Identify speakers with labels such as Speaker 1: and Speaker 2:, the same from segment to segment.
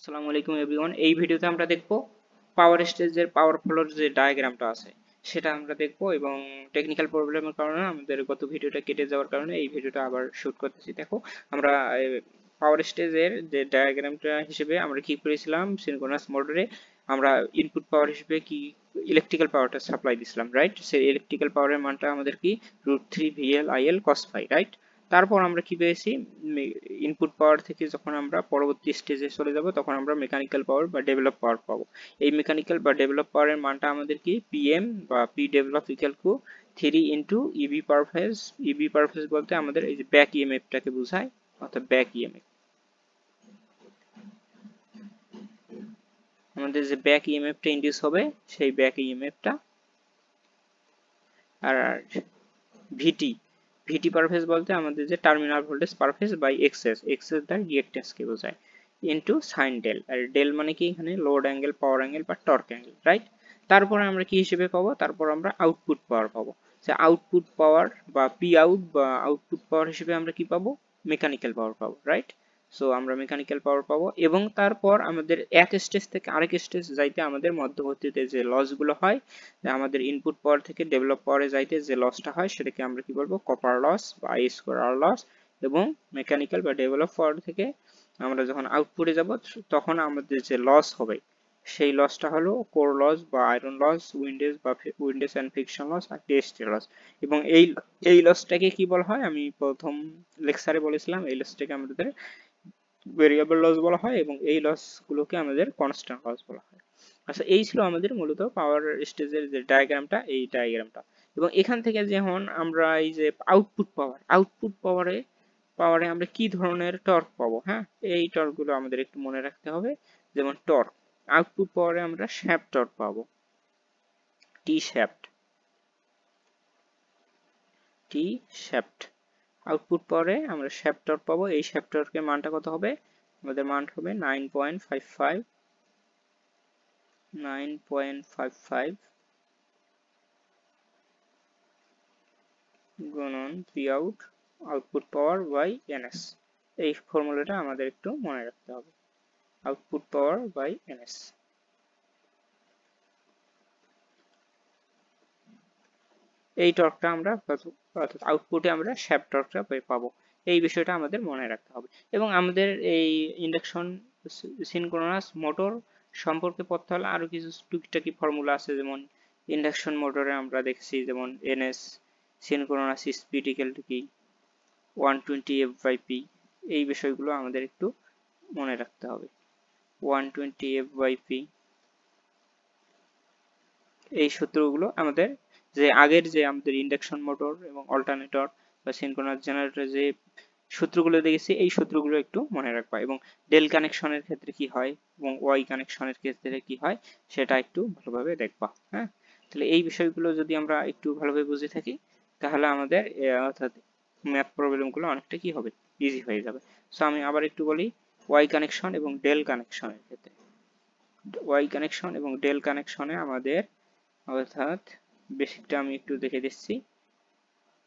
Speaker 1: আসসালামু আলাইকুম এভরিওয়ান। এই ভিডিওতে আমরা দেখব পাওয়ার স্টেজের পাওয়ার ফ্লোর যে ডায়াগ্রামটা আছে সেটা আমরা দেখব, এবং টেকনিক্যাল প্রবলেমের কারণে আমাদের গত ভিডিওটা কেটে যাওয়ার কারণে এই ভিডিওটা আবার শুট করতেছি। দেখো, আমরা পাওয়ার স্টেজের যে ডায়াগ্রামটা হিসেবে আমরা কি করেছিলাম, সিনক্রোনাস মোটরে আমরা ইনপুট পাওয়ার হিসেবে কি ইলেকট্রিক্যাল পাওয়ারটা সাপ্লাই দিছিলাম, রাইট? সেই ইলেকট্রিক্যাল পাওয়ারের মানটা আমাদের কি √3 VL IL cos phi, right? তারপর আমরা কি পেয়েছি, ইনপুট পাওয়ার থেকে যখন আমরা পরবর্তী স্টেজে চলে যাব তখন আমরা মেকানিক্যাল পাওয়ার বা ডেভেলপ পাওয়ার পাবো। এই মেকানিক্যাল বা ডেভেলপ পাওয়ারের মানটা আমাদের কি পিএম বা P develop equal to 3 into EB per phase. EB per phase বলতে আমাদের এই যে ব্যাক ইএমএফটাকে বোঝায়, অর্থাৎ ব্যাক ইএমএফ। আমাদের যে ব্যাক ইএমএফটা ইন্ডিউস হবে সেই ব্যাক ইএমএফটা, আর ভিটি ভিটি পার ফেজ বলতে আমাদের যে terminal voltage per phase by XS, XS দ্বারা রিঅ্যাক্ট্যান্সকে বোঝায়, ইনটু সাইন ডেল। আর ডেল মানে কি এখানে লোড অ্যাঙ্গেল, পাওয়ার অ্যাঙ্গেল বা টর্ক অ্যাঙ্গেল, রাইট? তারপরে আমরা কি হিসেবে পাবো, তারপর আমরা আউটপুট পাওয়ার পাবো। যে আউটপুট পাওয়ার বা পি আউট বা আউটপুট পাওয়ার হিসেবে আমরা কি পাবো, মেকানিক্যাল পাওয়ার পাবো, রাইট? সো আমরা মেকানিক্যাল পাওয়ার পাবো, এবং তারপর আমাদের এক স্টেজ থেকে আরেক স্টেজ যাইতে আমাদের মধ্যবর্তীতে যে লসগুলো হয়, আমাদের ইনপুট পাওয়ার থেকে ডেভেলপ পাওয়ারে যাইতে যে লসটা হয় সেটাকে আমরা কি বলবো, কপার লস বা আই স্কোয়ার আর লস। এবং মেকানিক্যাল বা ডেভেলপ পাওয়ার থেকে আমরা যখন আউটপুটে যাব তখন আমাদের যে লস হবে সেই লসটা হলো কোর লস বা আয়রন লস, উইন্ডেজ বা উইন্ডেজ অ্যান্ড ফ্রিকশন লস আর টেস্টের লস। এবং এই লসটাকে কি বলা হয়, আমি প্রথম লেকচারে বলেছিলাম, এই লসটাকে আমাদের ভেরিয়েবল লস বলা হয়, এবং এই লসগুলোকে আমাদের কনস্ট্যান্ট লস বলা হয়। আচ্ছা, এই ছিল আমাদের মূলত পাওয়ার স্টেজের যে ডায়াগ্রামটা, এই ডায়াগ্রামটা। এবং এখান থেকে যখন আমরা এই যে আউটপুট পাওয়ারে আমরা কি ধরনের টর্ক পাবো, হ্যাঁ, এই টর্কগুলো আমাদের একটু মনে রাখতে হবে। যেমন টর্ক, আউটপুট পাওয়ারে আমরা শ্যাফট টর্ক পাবো, টি শ্যাফট, টি শ্যাফট। আউটপুট পাওয়ারে আমরা শ্যাফট টর্ক পাবো। এই শ্যাফট টর্কের মানটা কত হবে, আমাদের মান হবে 9.55 গুণন P out, output power by NS. এই ফর্মুলাটা আমাদের একটু মনে রাখতে হবে, আউটপুট পাওয়ার বাই এনএস। এই টর্কটা আমরা অর্থাৎ আউটপুটে আমরা শ্যাফট টর্কটা পাবো, এই বিষয়টা আমাদের মনে রাখতে হবে। এবং আমাদের এই ইন্ডাকশন সিনক্রোনাস মোটর সম্পর্কে পড়তে হলে আরো কিছু টুকিটাকি ফর্মুলা আছে, যেমন ইন্ডাকশন মোটরে আমরা দেখছি যেমন NS synchronous speed equal to কি 120 f/p। এই বিষয়গুলো আমাদের একটু মনে রাখতে হবে। 120 f/p, এই সূত্রগুলো আমাদের যে আগের যে আমাদের ইন্ডাকশন মোটর এবং অল্টারনেটর বা সিনক্রোনাস জেনারেটর যে সূত্রগুলো দেখেছি, এই সূত্রগুলো একটু মনে রাখবা। এবং ডেল কানেকশনের ক্ষেত্রে কি হয় এবং ওয়াই কানেকশনের ক্ষেত্রে কি হয় সেটা একটু ভালোভাবে দেখবা, হ্যাঁ? তাহলে এই বিষয়গুলো যদি আমরা একটু ভালোভাবে বুঝে থাকি তাহলে আমাদের অর্থাৎ ম্যাথ প্রবলেমগুলো অনেকটা কি হবে, ইজি হয়ে যাবে। সো আমি আবার একটু বলি, ওয়াই কানেকশন এবং ডেল কানেকশনের ক্ষেত্রে, ওয়াই কানেকশন এবং ডেল কানেকশনে আমাদের অর্থাৎ বেসিকটা আমি একটু দেখে দিচ্ছি।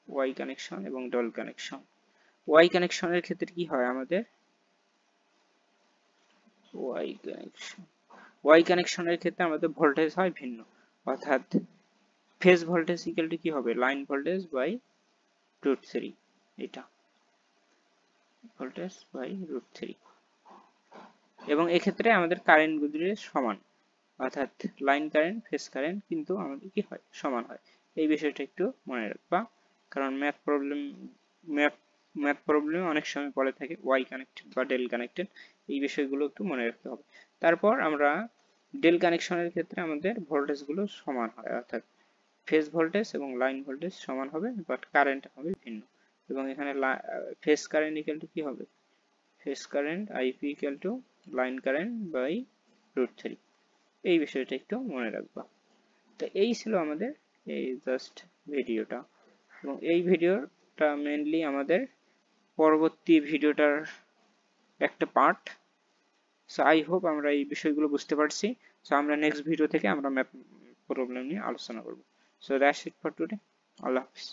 Speaker 1: ওয়াই কানেকশন এবং ডেল কানেকশন, ওয়াই কানেকশনের ক্ষেত্রে কি হয় আমাদের, ওয়াই কানেকশনের ক্ষেত্রে আমাদের ভোল্টেজ হয় ভিন্ন, অর্থাৎ ফেজ ভোল্টেজ ইকুয়াল টু কি হবে, লাইন ভোল্টেজ বাই √3, এটা ভোল্টেজ বাই √3। এবং এক্ষেত্রে আমাদের কারেন্ট গুলি সমান, অর্থাৎ লাইন কারেন্ট ফেজ কারেন্ট কিন্তু আমাদের কি হয়, সমান হয়। এই বিষয়টা একটু মনে রাখবা, কারণ ম্যাথ প্রবলেম অনেক সময় পড়ে থাকে ওয়াই কানেক্টেড বা ডেল কানেক্টেড, এই বিষয়গুলো একটু মনে রাখতে হবে। তারপর আমরা ডেল কানেকশনের ক্ষেত্রে আমাদের ভোল্টেজ গুলো সমান হয়, অর্থাৎ ফেজ ভোল্টেজ এবং লাইন ভোল্টেজ সমান হবে, বাট কারেন্ট হবে ভিন্ন। এবং এখানে ফেজ কারেন্ট ইকুয়াল টু কি হবে, phase current IP equal to line current by √3। এই বিষয়টা একটু মনে রাখবা। তো এই ছিল আমাদের এই জাস্ট ভিডিওটা, এবং এই ভিডিওটা মেইনলি আমাদের পরবর্তী ভিডিওটার একটা পার্ট। সো আই হোপ আমরা এই বিষয়গুলো বুঝতে পারছি। সো আমরা নেক্সট ভিডিও থেকে আমরা ম্যাথ প্রবলেম নিয়ে আলোচনা করব। So that's it for today. Allah Hafiz.